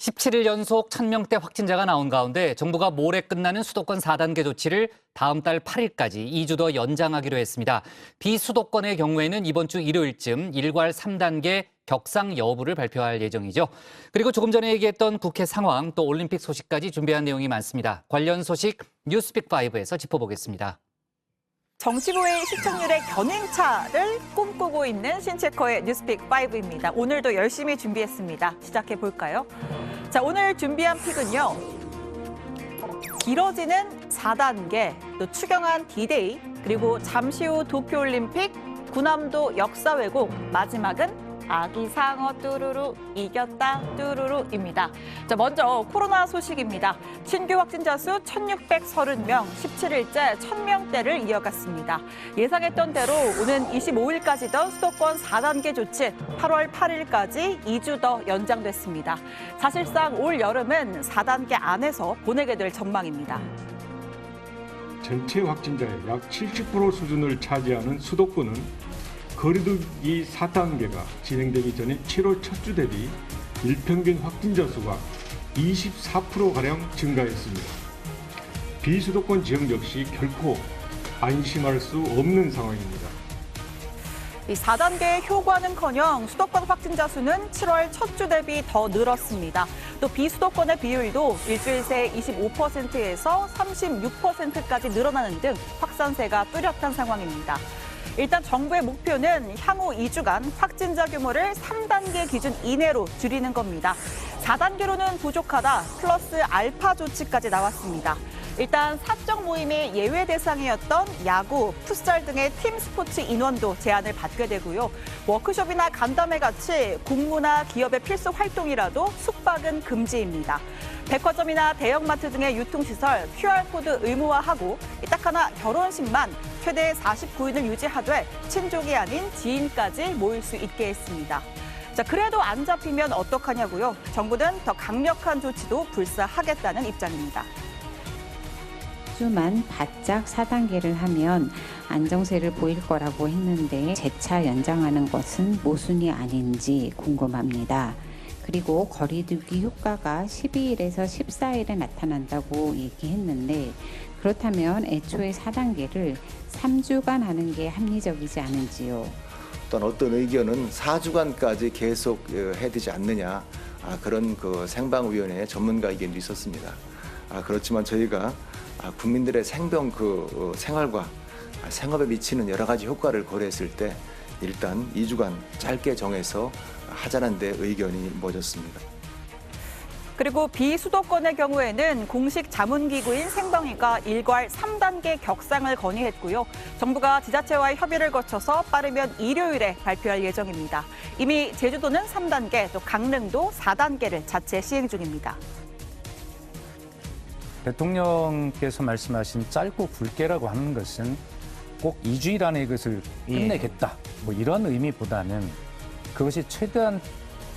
17일 연속 1,000명대 확진자가 나온 가운데 정부가 모레 끝나는 수도권 4단계 조치를 다음 달 8일까지 2주 더 연장하기로 했습니다. 비수도권의 경우에는 이번 주 일요일쯤 일괄 3단계 격상 여부를 발표할 예정이죠. 그리고 조금 전에 얘기했던 국회 상황 또 올림픽 소식까지 준비한 내용이 많습니다. 관련 소식 뉴스픽5에서 짚어보겠습니다. 정치부의 시청률의 견인차를 꿈꾸고 있는 신체커의 뉴스픽5입니다. 오늘도 열심히 준비했습니다. 시작해볼까요? 자, 오늘 준비한 픽은요. 길어지는 4단계, 또 추경안 D-Day, 그리고 잠시 후 도쿄올림픽, 군함도 역사 왜곡, 마지막은 아기 상어 뚜루루 이겼다 뚜루루입니다. 자, 먼저 코로나 소식입니다. 신규 확진자 수 1,630명, 17일째 1,000명대를 이어갔습니다. 예상했던 대로 오는 25일까지던 수도권 4단계 조치 8월 8일까지 2주 더 연장됐습니다. 사실상 올 여름은 4단계 안에서 보내게 될 전망입니다. 전체 확진자의 약 70% 수준을 차지하는 수도권은 거리두기 4단계가 진행되기 전인 7월 첫 주 대비 일평균 확진자 수가 24%가량 증가했습니다. 비수도권 지역 역시 결코 안심할 수 없는 상황입니다. 이 4단계의 효과는커녕 수도권 확진자 수는 7월 첫 주 대비 더 늘었습니다. 또 비수도권의 비율도 일주일 새 25%에서 36%까지 늘어나는 등 확산세가 뚜렷한 상황입니다. 일단 정부의 목표는 향후 2주간 확진자 규모를 3단계 기준 이내로 줄이는 겁니다. 4단계로는 부족하다 플러스 알파 조치까지 나왔습니다. 일단 사적 모임의 예외 대상이었던 야구, 풋살 등의 팀 스포츠 인원도 제한을 받게 되고요. 워크숍이나 간담회 같이 공무나 기업의 필수 활동이라도 숙박은 금지입니다. 백화점이나 대형마트 등의 유통시설 QR코드 의무화하고 딱 하나 결혼식만 최대 49인을 유지하되 친족이 아닌 지인까지 모일 수 있게 했습니다. 자, 그래도 안 잡히면 어떡하냐고요. 정부는 더 강력한 조치도 불사하겠다는 입장입니다. 주만 바짝 4단계를 하면 안정세를 보일 거라고 했는데 재차 연장하는 것은 모순이 아닌지 궁금합니다. 그리고 거리두기 효과가 12일에서 14일에 나타난다고 얘기했는데 그렇다면 애초에 4단계를 3주간 하는 게 합리적이지 않은지요. 어떤 의견은 4주간까지 계속 해야 되지 않느냐 그런 생방위원회 전문가 의견도 있었습니다. 그렇지만 저희가 국민들의 생병 생활과 생업에 미치는 여러 가지 효과를 고려했을 때 일단 2주간 짧게 정해서 하자는 데 의견이 모였습니다. 그리고 비수도권의 경우에는 공식 자문기구인 생방위가 일괄 3단계 격상을 건의했고요. 정부가 지자체와의 협의를 거쳐서 빠르면 일요일에 발표할 예정입니다. 이미 제주도는 3단계, 또 강릉도 4단계를 자체 시행 중입니다. 대통령께서 말씀하신 짧고 굵게라고 하는 것은 꼭 2주일 안에 이것을 끝내겠다. 뭐 이런 의미보다는 그것이 최대한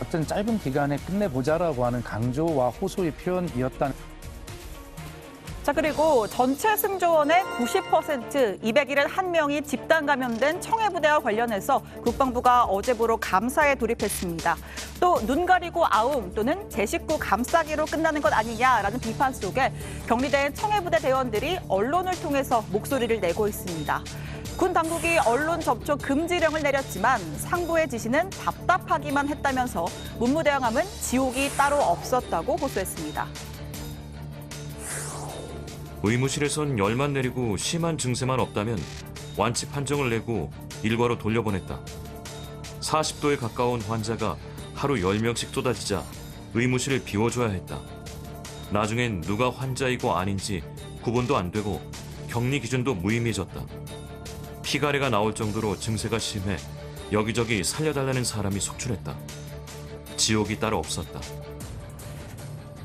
어떤 짧은 기간에 끝내보자라고 하는 강조와 호소의 표현이었다는. 자, 그리고 전체 승조원의 90%, 201인 1명이 집단 감염된 청해부대와 관련해서 국방부가 어제부로 감사에 돌입했습니다. 또 눈 가리고 아웅 또는 제 식구 감싸기로 끝나는 것 아니냐라는 비판 속에 격리된 청해부대 대원들이 언론을 통해서 목소리를 내고 있습니다. 군 당국이 언론 접촉 금지령을 내렸지만 상부의 지시는 답답하기만 했다면서 문무대왕함은 지옥이 따로 없었다고 호소했습니다. 의무실에선 열만 내리고 심한 증세만 없다면 완치 판정을 내고 일과로 돌려보냈다. 40도에 가까운 환자가 하루 10명씩 쏟아지자 의무실을 비워줘야 했다. 나중엔 누가 환자이고 아닌지 구분도 안 되고 격리 기준도 무의미해졌다. 피가래가 나올 정도로 증세가 심해 여기저기 살려달라는 사람이 속출했다. 지옥이 따로 없었다.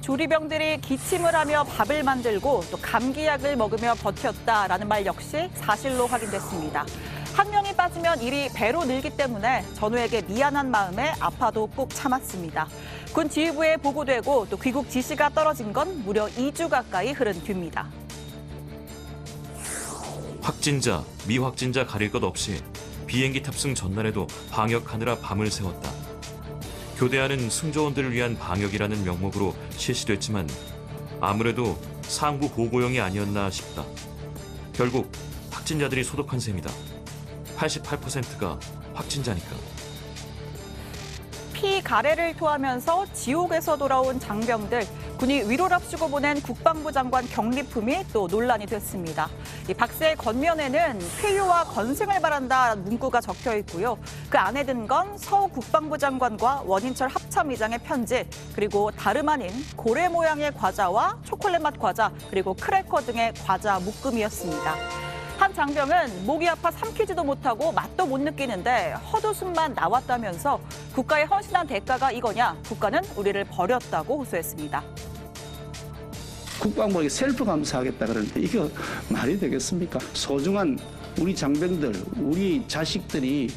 조리병들이 기침을 하며 밥을 만들고 또 감기약을 먹으며 버텼다라는 말 역시 사실로 확인됐습니다. 한 명이 빠지면 일이 배로 늘기 때문에 전우에게 미안한 마음에 아파도 꾹 참았습니다. 군 지휘부에 보고되고 또 귀국 지시가 떨어진 건 무려 2주 가까이 흐른 뒤입니다. 확진자, 미확진자 가릴 것 없이 비행기 탑승 전날에도 방역하느라 밤을 새웠다. 교대하는 승조원들을 위한 방역이라는 명목으로 실시됐지만 아무래도 상부 보고용이 아니었나 싶다. 결국 확진자들이 소독한 셈이다. 88%가 확진자니까. 피 가래를 토하면서 지옥에서 돌아온 장병들, 군이 위로랍시고 보낸 국방부 장관 격리품이 또 논란이 됐습니다. 이 박스의 겉면에는 쾌유와 건승을 바란다 문구가 적혀 있고요. 그 안에 든 건 서 국방부 장관과 원인철 합참의장의 편지, 그리고 다름 아닌 고래 모양의 과자와 초콜릿 맛 과자, 그리고 크래커 등의 과자 묶음이었습니다. 한 장병은 목이 아파 삼키지도 못하고 맛도 못 느끼는데 헛웃음만 나왔다면서 국가에 헌신한 대가가 이거냐, 국가는 우리를 버렸다고 호소했습니다. 국방부에게 셀프 감사하겠다 그러는데 이거 말이 되겠습니까? 소중한 우리 장병들, 우리 자식들이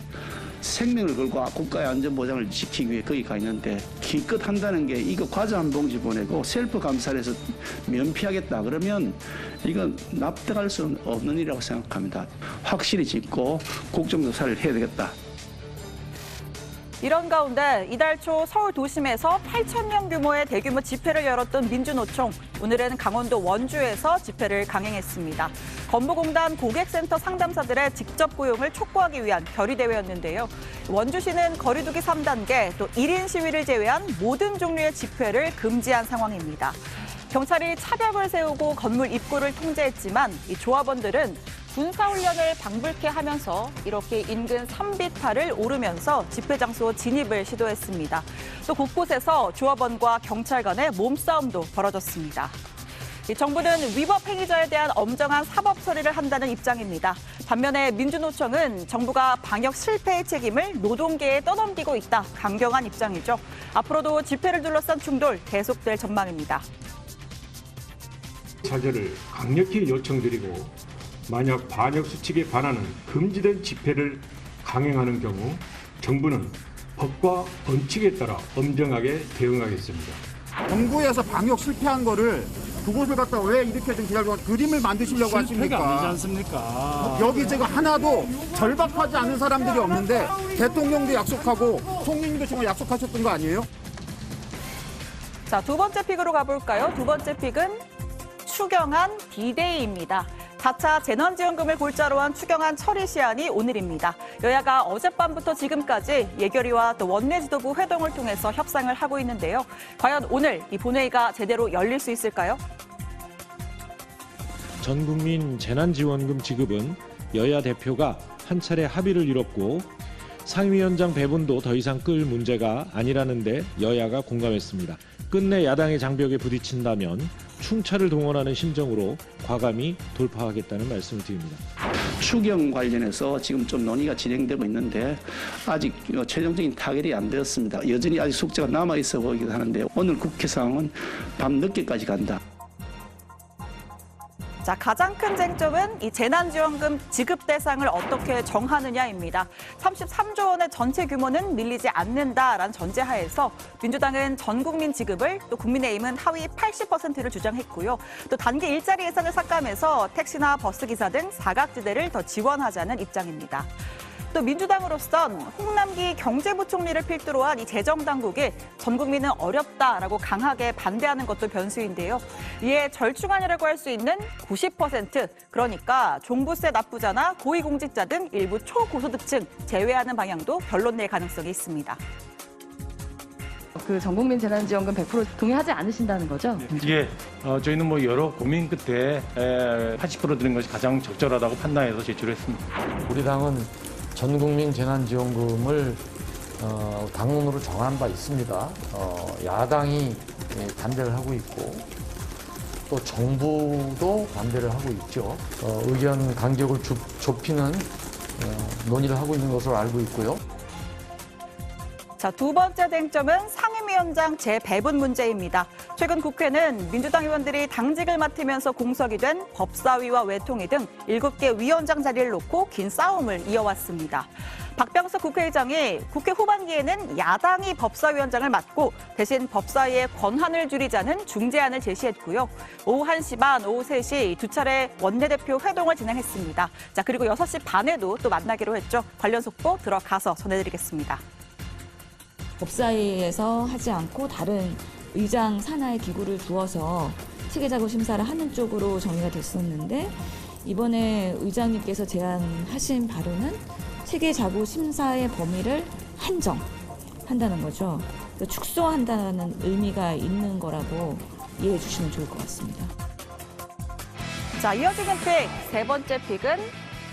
생명을 걸고 국가의 안전보장을 지키기 위해 거기 가 있는데 기껏 한다는 게 이거 과자 한 봉지 보내고 셀프 감사를 해서 면피하겠다 그러면 이건 납득할 수 없는 일이라고 생각합니다. 확실히 짚고 국정조사를 해야 되겠다. 이런 가운데 이달 초 서울 도심에서 8,000명 규모의 대규모 집회를 열었던 민주노총, 오늘은 강원도 원주에서 집회를 강행했습니다. 건보공단 고객센터 상담사들의 직접 고용을 촉구하기 위한 결의대회였는데요. 원주시는 거리두기 3단계, 또 1인 시위를 제외한 모든 종류의 집회를 금지한 상황입니다. 경찰이 차벽을 세우고 건물 입구를 통제했지만 이 조합원들은 군사훈련을 방불케 하면서 이렇게 인근 3비탈을 오르면서 집회 장소 진입을 시도했습니다. 또 곳곳에서 조합원과 경찰 간의 몸싸움도 벌어졌습니다. 정부는 위법 행위자에 대한 엄정한 사법 처리를 한다는 입장입니다. 반면에 민주노총은 정부가 방역 실패의 책임을 노동계에 떠넘기고 있다, 강경한 입장이죠. 앞으로도 집회를 둘러싼 충돌 계속될 전망입니다. 자제를 강력히 요청드리고 만약 반역 수칙에 반하는 금지된 집회를 강행하는 경우 정부는 법과 원칙에 따라 엄정하게 대응하겠습니다. 정부에서 방역 실패한 거를 그곳을 갖다 왜 이렇게 좀 기다리고 그림을 만드시려고 하십니까? 아니지 않습니까? 여기 지금 하나도 절박하지 않은 사람들이 없는데 대통령도 약속하고 총리님도 정말 약속하셨던 거 아니에요? 자, 두 번째 픽으로 가볼까요? 두 번째 픽은 추경안 D-Day입니다. 4차 재난지원금을 골자로 한 추경안 처리 시한이 오늘입니다. 여야가 어젯밤부터 지금까지 예결위와 또 원내 지도부 회동을 통해서 협상을 하고 있는데요. 과연 오늘 이 본회의가 제대로 열릴 수 있을까요? 전 국민 재난지원금 지급은 여야 대표가 한 차례 합의를 이뤘고 상임위원장 배분도 더 이상 끌 문제가 아니라는데 여야가 공감했습니다. 끝내 야당의 장벽에 부딪힌다면 충차를 동원하는 심정으로 과감히 돌파하겠다는 말씀을 드립니다. 추경 관련해서 지금 좀 논의가 진행되고 있는데 아직 최종적인 타결이 안 되었습니다. 여전히 아직 숙제가 남아 있어 보이기도 하는데 오늘 국회 상황은 밤 늦게까지 간다. 자, 가장 큰 쟁점은 이 재난지원금 지급 대상을 어떻게 정하느냐입니다. 33조 원의 전체 규모는 밀리지 않는다라는 전제하에서 민주당은 전 국민 지급을, 또 국민의힘은 하위 80%를 주장했고요. 또 단기 일자리 예산을 삭감해서 택시나 버스기사 등 사각지대를 더 지원하자는 입장입니다. 또 민주당으로선 홍남기 경제부총리를 필두로 한 이 재정당국이 전 국민은 어렵다라고 강하게 반대하는 것도 변수인데요. 이에 절충안이라고 할 수 있는 90%, 그러니까 종부세 납부자나 고위공직자 등 일부 초고소득층 제외하는 방향도 결론 낼 가능성이 있습니다. 그 전국민 재난지원금 100% 동의하지 않으신다는 거죠? 이게 저희는 뭐 여러 고민 끝에 80% 드는 것이 가장 적절하다고 판단해서 제출했습니다. 우리 당은 전 국민 재난지원금을 당론으로 정한 바 있습니다. 야당이 반대를 하고 있고 또 정부도 반대를 하고 있죠. 의견 간격을 좁히는 논의를 하고 있는 것으로 알고 있고요. 자, 두 번째 쟁점은 상임위원장 재배분 문제입니다. 최근 국회는 민주당 의원들이 당직을 맡으면서 공석이 된 법사위와 외통위 등 7개 위원장 자리를 놓고 긴 싸움을 이어왔습니다. 박병석 국회의장이 국회 후반기에는 야당이 법사위원장을 맡고 대신 법사위의 권한을 줄이자는 중재안을 제시했고요. 오후 1시 반, 오후 3시 두 차례 원내대표 회동을 진행했습니다. 자, 그리고 6시 반에도 또 만나기로 했죠. 관련 속보 들어가서 전해드리겠습니다. 법사위에서 하지 않고 다른 의장 산하의 기구를 두어서 체계자구 심사를 하는 쪽으로 정리가 됐었는데 이번에 의장님께서 제안하신 바로는 체계자구 심사의 범위를 한정한다는 거죠. 축소한다는 의미가 있는 거라고 이해해 주시면 좋을 것 같습니다. 자, 이어지는 픽, 세 번째 픽은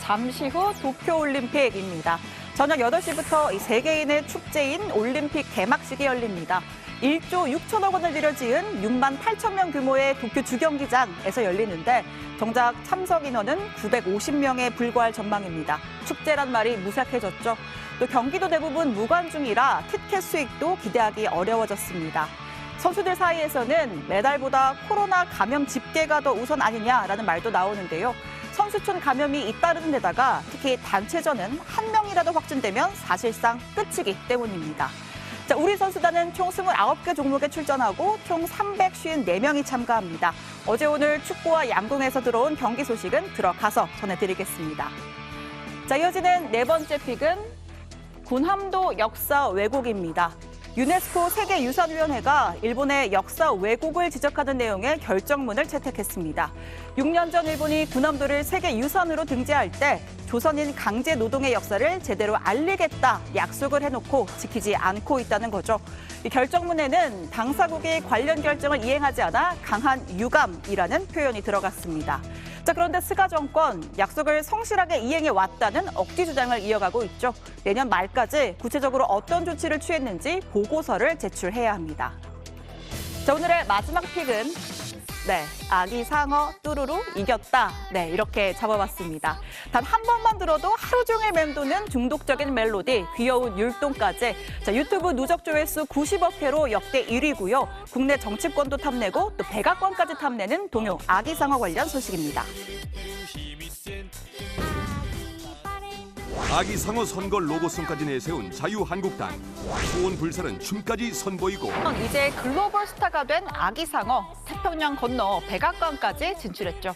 잠시 후 도쿄올림픽입니다. 저녁 8시부터 이 세계인의 축제인 올림픽 개막식이 열립니다. 1조 6천억 원을 들여 지은 6만 8천 명 규모의 도쿄 주경기장에서 열리는데 정작 참석 인원은 950명에 불과할 전망입니다. 축제란 말이 무색해졌죠. 또 경기도 대부분 무관중이라 티켓 수익도 기대하기 어려워졌습니다. 선수들 사이에서는 메달보다 코로나 감염 집계가 더 우선 아니냐라는 말도 나오는데요. 선수촌 감염이 잇따르는 데다가 특히 단체전은 한 명이라도 확진되면 사실상 끝이기 때문입니다. 자, 우리 선수단은 총 29개 종목에 출전하고 총 354명이 참가합니다. 어제 오늘 축구와 양궁에서 들어온 경기 소식은 들어가서 전해드리겠습니다. 자, 이어지는 네 번째 픽은 군함도 역사 왜곡입니다. 유네스코 세계유산위원회가 일본의 역사 왜곡을 지적하는 내용의 결정문을 채택했습니다. 6년 전 일본이 군함도를 세계유산으로 등재할 때 조선인 강제 노동의 역사를 제대로 알리겠다 약속을 해놓고 지키지 않고 있다는 거죠. 이 결정문에는 당사국이 관련 결정을 이행하지 않아 강한 유감이라는 표현이 들어갔습니다. 자, 그런데 스가 정권 약속을 성실하게 이행해 왔다는 억지 주장을 이어가고 있죠. 내년 말까지 구체적으로 어떤 조치를 취했는지 보고서를 제출해야 합니다. 자, 오늘의 마지막 픽은 아기 상어 뚜루루 이겼다. 이렇게 잡아봤습니다. 단 한 번만 들어도 하루 종일 맴도는 중독적인 멜로디, 귀여운 율동까지. 자, 유튜브 누적 조회수 90억 회로 역대 1위고요. 국내 정치권도 탐내고 또 백악관까지 탐내는 동요 아기 상어 관련 소식입니다. 아기 상어 선거 로고송까지 내세운 자유한국당. 수온 불살은 춤까지 선보이고 이제 글로벌 스타가 된 아기 상어, 태평양 건너 백악관까지 진출했죠.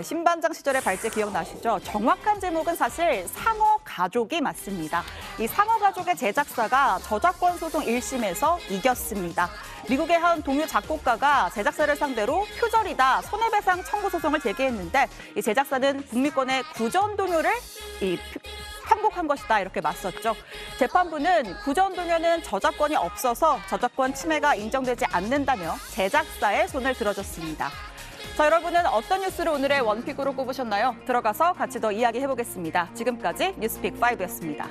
신반장 시절의 발제 기억나시죠? 정확한 제목은 사실 상어 가족이 맞습니다. 이 상어 가족의 제작사가 저작권 소송 1심에서 이겼습니다. 미국의 한 동요 작곡가가 제작사를 상대로 표절이다, 손해배상 청구 소송을 제기했는데 이 제작사는 북미권의 구전 동요를 편곡한 것이다 이렇게 맞섰죠. 재판부는 구전 동요는 저작권이 없어서 저작권 침해가 인정되지 않는다며 제작사의 손을 들어줬습니다. 자, 여러분은 어떤 뉴스를 오늘의 원픽으로 꼽으셨나요? 들어가서 같이 더 이야기해보겠습니다. 지금까지 뉴스픽5였습니다.